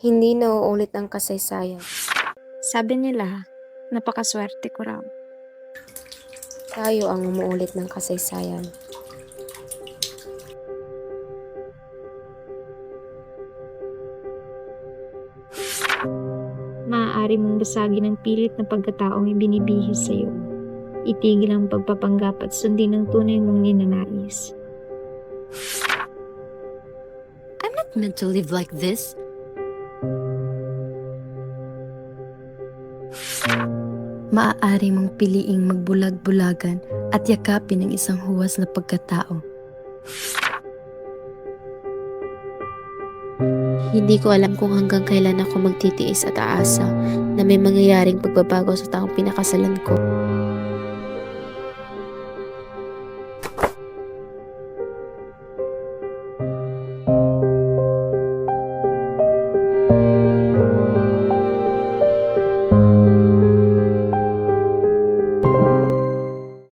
Hindi nauulit ang kasaysayan. Sabi nila, napakaswerte ko raw. Tayo ang umuulit ng kasaysayan. Maaari mong basagin ang pilit na pagkataong ibinibihis sa iyo. Itigil ang pagpapanggap at sundin ang tunay mong ninanais. I'm not meant to live like this. Maaari mong piliing magbulag-bulagan at yakapin ang isang huwas na pagkatao. Hindi ko alam kung hanggang kailan ako magtitiis at aasa na may mangyayaring pagbabago sa taong pinakasalan ko.